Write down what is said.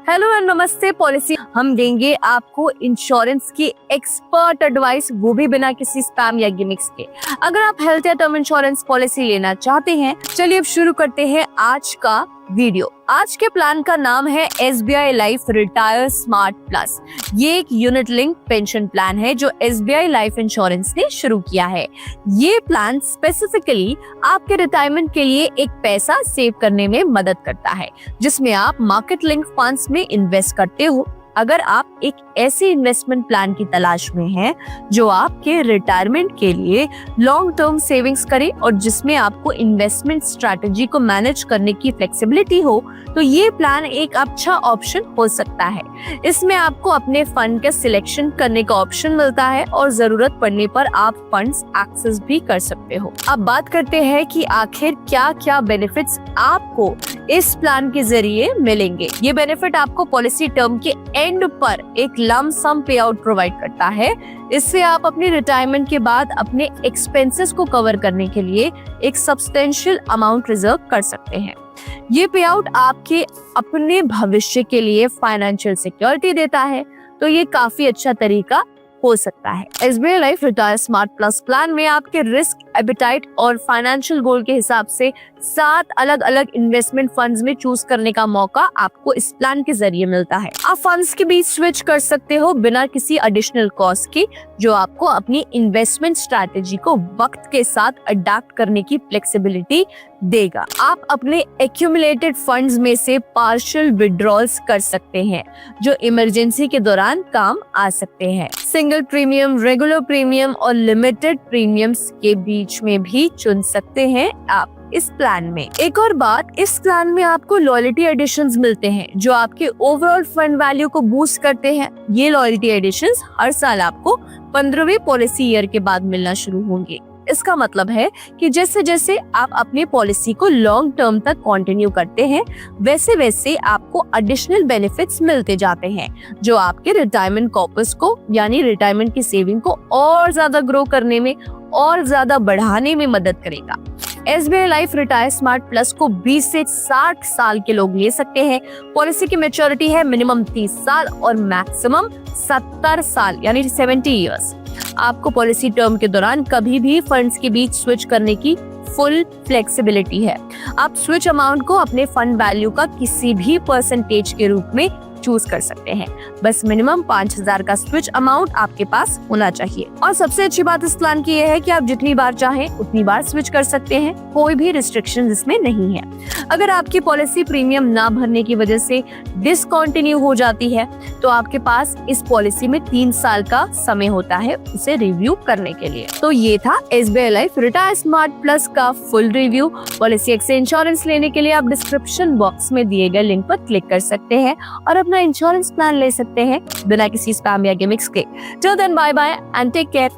Hello and नमस्ते policy. हम देंगे आपको इंश्योरेंस की एक्सपर्ट एडवाइस, वो भी बिना किसी स्पैम या गिमिक्स के। अगर आप हेल्थ या टर्म इंश्योरेंस पॉलिसी लेना चाहते हैं, चलिए अब शुरू करते हैं आज का वीडियो। आज के प्लान का नाम है SBI life retire smart plus. ये एक यूनिट लिंक पेंशन प्लान है जो SBI लाइफ इंश्योरेंस ने शुरू किया है। ये प्लान स्पेसिफिकली आपके रिटायरमेंट के लिए एक पैसा सेव करने में मदद करता है, जिसमें आप मार्केट लिंक फंड्स में इन्वेस्ट करते हो। अगर आप एक ऐसे इन्वेस्टमेंट प्लान की तलाश में हैं जो आपके रिटायरमेंट के लिए लॉन्ग टर्म सेविंग्स करे और जिसमें आपको इन्वेस्टमेंट स्ट्रैटेजी को मैनेज करने की फ्लेक्सिबिलिटी हो, तो ये प्लान एक अच्छा ऑप्शन हो सकता है। इसमें आपको अपने फंड का सिलेक्शन करने का ऑप्शन मिलता है और जरूरत पड़ने पर आप फंड्स एक्सेस भी कर सकते हो। अब बात करते हैं कि आखिर क्या क्या बेनिफिट्स आपको इस प्लान के जरिए मिलेंगे। ये बेनिफिट आपको पॉलिसी टर्म के एंड पर एक लम सम पे आउट प्रोवाइड करता है। इससे आप अपने रिटायरमेंट के बाद अपने एक्सपेंसेस को कवर करने के लिए एक सब्सटेंशियल अमाउंट रिजर्व कर सकते हैं। ये पे आउट आपके अपने भविष्य के लिए फाइनेंशियल सिक्योरिटी देता है, तो ये काफी अच्छा तरीका हो सकता है। SBI life retire smart plus plan में आपके रिस्क, एपेटाइट और फाइनेंशियल गोल के हिसाब से 7 अलग अलग इन्वेस्टमेंट फंड्स में चूज करने का मौका आपको इस प्लान के जरिए मिलता है। आप फंड्स के बीच स्विच कर सकते हो बिना किसी एडिशनल कॉस्ट के, जो आपको अपनी इन्वेस्टमेंट स्ट्रैटेजी को वक्त के साथ अडैप्ट करने की फ्लेक्सिबिलिटी देगा। आप अपने एक्यूमुलेटेड फंड्स में से पार्शियल विड्रॉल्स कर सकते हैं, जो इमरजेंसी के दौरान काम आ सकते हैं। सिंगल प्रीमियम, रेगुलर प्रीमियम और लिमिटेड प्रीमियम्स के बीच में भी चुन सकते हैं आप इस प्लान में। एक और बात, इस प्लान में आपको लॉयल्टी एडिशंस मिलते हैं जो आपके ओवरऑल फंड वैल्यू को बूस्ट करते हैं। ये लॉयल्टी एडिशंस हर साल आपको 15वें पॉलिसी ईयर के बाद मिलना शुरू होंगे। इसका मतलब है कि जैसे जैसे आप अपनी पॉलिसी को लॉन्ग टर्म तक कंटिन्यू करते हैं, वैसे वैसे आपको एडिशनल बेनिफिट्स मिलते जाते हैं, जो आपके रिटायरमेंट कॉर्पस को यानी रिटायरमेंट की सेविंग को और ज्यादा ग्रो करने में और ज्यादा बढ़ाने में मदद करेगा। SBI life retire smart plus को 20 से 60 साल के लोग ले सकते हैं। पॉलिसी की मैच्योरिटी है मिनिमम 30 साल और मैक्सिमम 70 साल यानी 70 इयर्स। आपको पॉलिसी टर्म के दौरान कभी भी फंड्स के बीच स्विच करने की फुल फ्लेक्सिबिलिटी है। आप स्विच अमाउंट को अपने फंड वैल्यू का किसी भी परसेंटेज के रूप में चूज कर सकते हैं। बस मिनिमम 5000 का स्विच अमाउंट आपके पास होना चाहिए। और सबसे अच्छी बात इस प्लान की यह है कि आप जितनी बार चाहें उतनी बार स्विच कर सकते हैं, कोई भी रिस्ट्रिक्शन इसमें नहीं है। अगर आपकी पॉलिसी प्रीमियम ना भरने की वजह से डिसकंटिन्यू हो जाती है, तो आपके पास इस पॉलिसी में 3 साल का समय होता है उसे रिव्यू करने के लिए। तो ये था SBI life retire smart plus का full review. Policy X insurance लेने के लिए आप डिस्क्रिप्शन बॉक्स में दिए गए लिंक पर क्लिक कर सकते हैं और अपना इंश्योरेंस प्लान ले सकते हैं बिना किसी स्पैम या गिमिक्स के। Till then bye bye and take care.